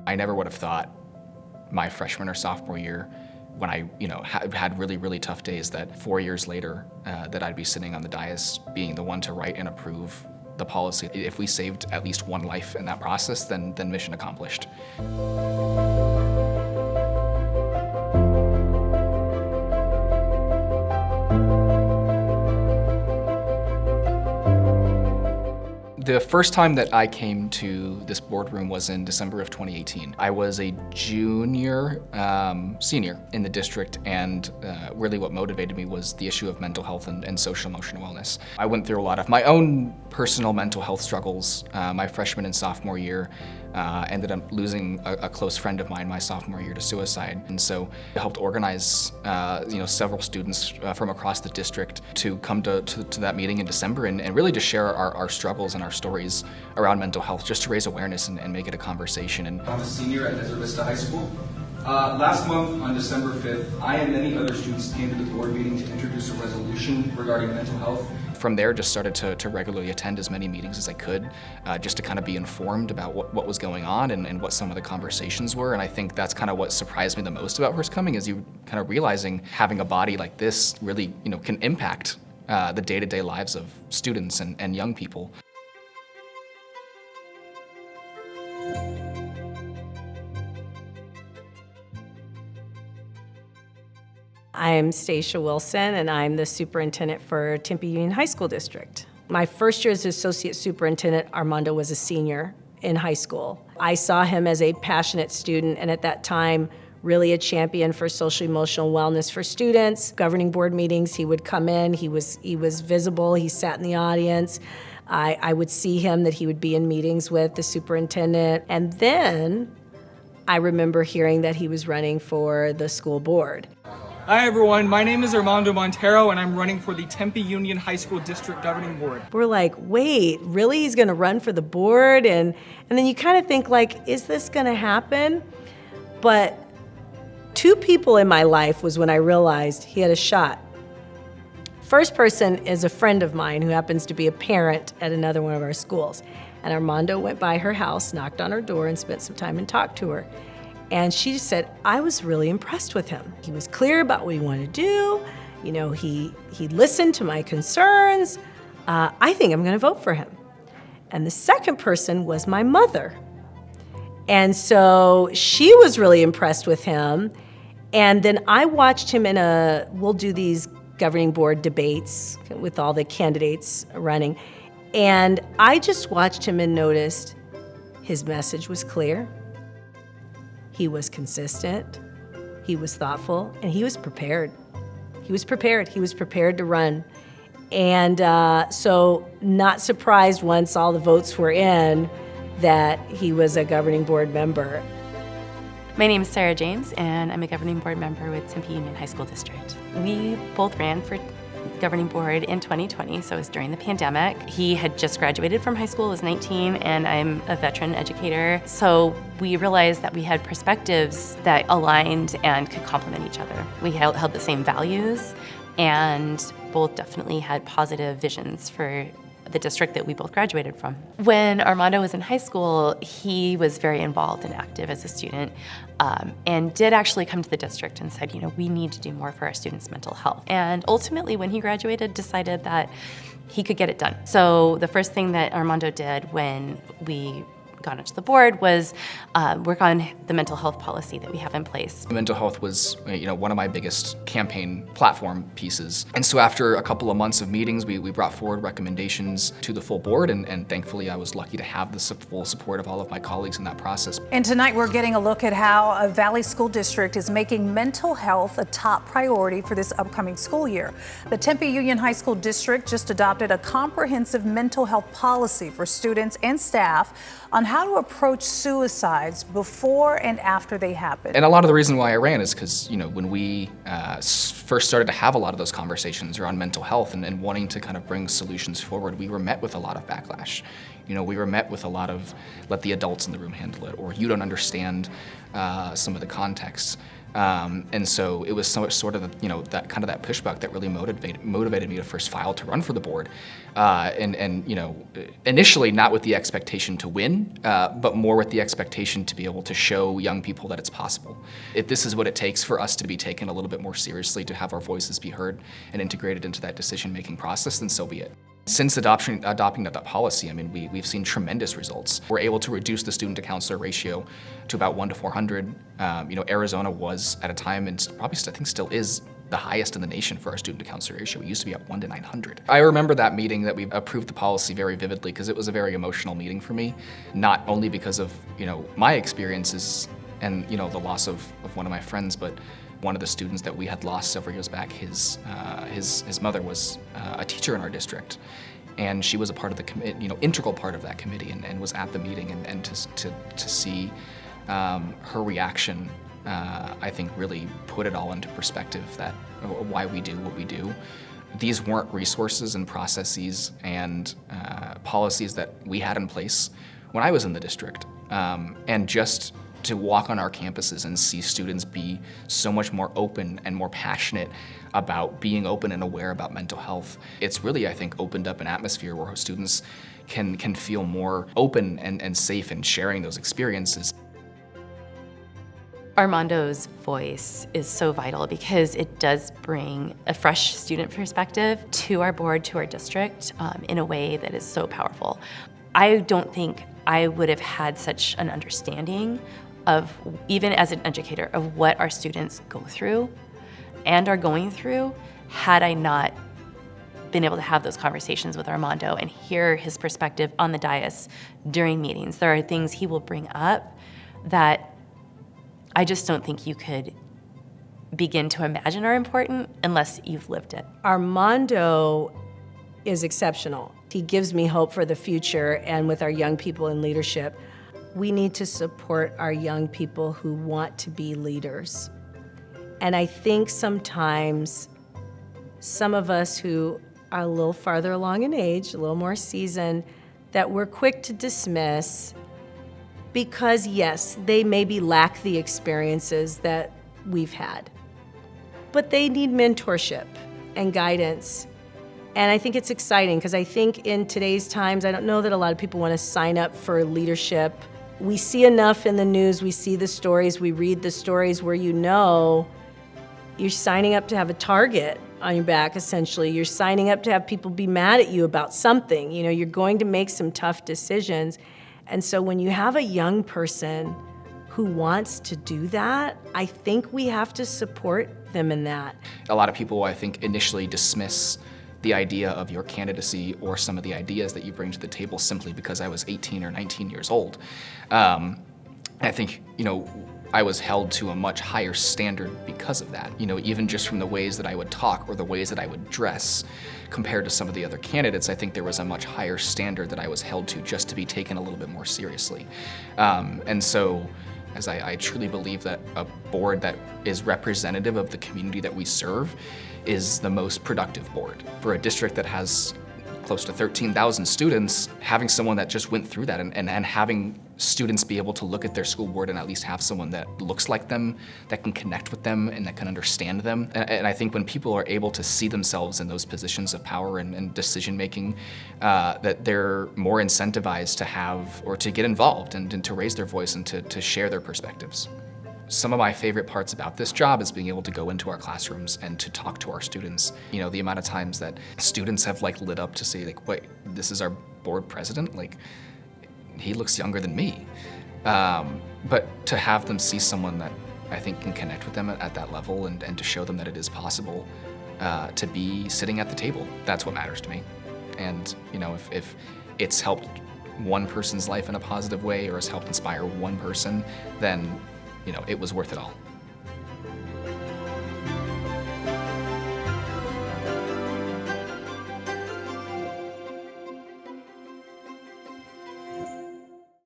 I never would have thought my freshman or sophomore year, when I had really, really tough days, that 4 years later that I'd be sitting on the dais being the one to write and approve the policy. If we saved at least one life in that process, then mission accomplished. The first time that I came to this boardroom was in December of 2018. I was a junior, senior in the district, and really what motivated me was the issue of mental health and social emotional wellness. I went through a lot of my own personal mental health struggles my freshman and sophomore year. Ended up losing a close friend of mine my sophomore year to suicide. And so I helped organize several students from across the district to come to that meeting in December and really to share our struggles and our stories around mental health, just to raise awareness and make it a conversation. And I'm a senior at Desert Vista High School. Last month, on December 5th, I and many other students came to the board meeting to introduce a resolution regarding mental health. From there, just started to regularly attend as many meetings as I could, just to kind of be informed about what was going on and what some of the conversations were. And I think that's kind of what surprised me the most about First Coming, is you kind of realizing having a body like this really can impact the day-to-day lives of students and young people. I'm Stacia Wilson, and I'm the superintendent for Tempe Union High School District. My first year as associate superintendent, Armando was a senior in high school. I saw him as a passionate student, and at that time, really a champion for social emotional wellness for students. Governing board meetings, he would come in, he was visible, he sat in the audience. I would see him that he would be in meetings with the superintendent. And then I remember hearing that he was running for the school board. Hi everyone, my name is Armando Montero and I'm running for the Tempe Union High School District Governing Board. We're like, wait, really? He's gonna run for the board? And then you kind of think like, is this gonna happen? But two people in my life was when I realized he had a shot. First person is a friend of mine who happens to be a parent at another one of our schools. And Armando went by her house, knocked on her door, and spent some time and talked to her. And she just said, I was really impressed with him. He was clear about what he wanted to do. He listened to my concerns. I think I'm gonna vote for him. And the second person was my mother. And so she was really impressed with him. And then I watched him we'll do these governing board debates with all the candidates running. And I just watched him and noticed his message was clear. He was consistent, he was thoughtful, and he was prepared. He was prepared to run. And so not surprised once all the votes were in that he was a governing board member. My name is Sarah James, and I'm a governing board member with Tempe Union High School District. We both ran for governing board in 2020, so it was during the pandemic. He had just graduated from high school, was 19, and I'm a veteran educator. So we realized that we had perspectives that aligned and could complement each other. We held the same values and both definitely had positive visions for the district that we both graduated from. When Armando was in high school, he was very involved and active as a student and did actually come to the district and said, we need to do more for our students' mental health. And ultimately, when he graduated, decided that he could get it done. So the first thing that Armando did when we got onto the board was work on the mental health policy that we have in place. Mental health was one of my biggest campaign platform pieces. And so after a couple of months of meetings, we brought forward recommendations to the full board, and thankfully I was lucky to have the full support of all of my colleagues in that process. And tonight we're getting a look at how a Valley School District is making mental health a top priority for this upcoming school year. The Tempe Union High School District just adopted a comprehensive mental health policy for students and staff on how to approach suicides before and after they happen. And a lot of the reason why I ran is because, when we first started to have a lot of those conversations around mental health and wanting to kind of bring solutions forward, we were met with a lot of backlash. We were met with a lot of, let the adults in the room handle it, or you don't understand some of the context. And so it was sort of that kind of that pushback that really motivated me to first file to run for the board, and initially not with the expectation to win, but more with the expectation to be able to show young people that it's possible. If this is what it takes for us to be taken a little bit more seriously, to have our voices be heard and integrated into that decision-making process, then so be it. Since adopting that policy, I mean, we've seen tremendous results. We're able to reduce the student-to-counselor ratio to about 1 to 400. Arizona was at a time, and probably I think still is, the highest in the nation for our student-to-counselor ratio. We used to be at 1 to 900. I remember that meeting that we approved the policy very vividly, because it was a very emotional meeting for me, not only because of my experiences and the loss of one of my friends, but one of the students that we had lost several years back, his mother was a teacher in our district, and she was a part of the committee, integral part of that committee, and was at the meeting, and to see her reaction, I think really put it all into perspective, that why we do what we do. These weren't resources and processes and policies that we had in place when I was in the district, and just to walk on our campuses and see students be so much more open and more passionate about being open and aware about mental health. It's really, I think, opened up an atmosphere where students can feel more open and safe in sharing those experiences. Armando's voice is so vital because it does bring a fresh student perspective to our board, to our district, in a way that is so powerful. I don't think I would have had such an understanding of, even as an educator, of what our students go through and are going through, had I not been able to have those conversations with Armando and hear his perspective on the dais during meetings. There are things he will bring up that I just don't think you could begin to imagine are important unless you've lived it. Armando is exceptional. He gives me hope for the future, and with our young people in leadership, we need to support our young people who want to be leaders. And I think sometimes some of us who are a little farther along in age, a little more seasoned, that we're quick to dismiss because, yes, they maybe lack the experiences that we've had. But they need mentorship and guidance. And I think it's exciting because I think in today's times, I don't know that a lot of people want to sign up for leadership. We see enough in the news, we see the stories, we read the stories where you're signing up to have a target on your back, essentially. You're signing up to have people be mad at you about something. You're going to make some tough decisions. And so when you have a young person who wants to do that, I think we have to support them in that. A lot of people, I think, initially dismiss the idea of your candidacy or some of the ideas that you bring to the table simply because I was 18 or 19 years old. I think, I was held to a much higher standard because of that. Even just from the ways that I would talk or the ways that I would dress compared to some of the other candidates, I think there was a much higher standard that I was held to just to be taken a little bit more seriously. And so, as I truly believe that a board that is representative of the community that we serve is the most productive board. For a district that has close to 13,000 students, having someone that just went through that and having students be able to look at their school board and at least have someone that looks like them, that can connect with them and that can understand them. And I think when people are able to see themselves in those positions of power and decision making, that they're more incentivized to have or to get involved and to raise their voice and to share their perspectives. Some of my favorite parts about this job is being able to go into our classrooms and to talk to our students. The amount of times that students have lit up to say, wait, this is our board president? He looks younger than me. But to have them see someone that I think can connect with them at that level and to show them that it is possible to be sitting at the table, that's what matters to me. And if it's helped one person's life in a positive way or has helped inspire one person, then it was worth it all.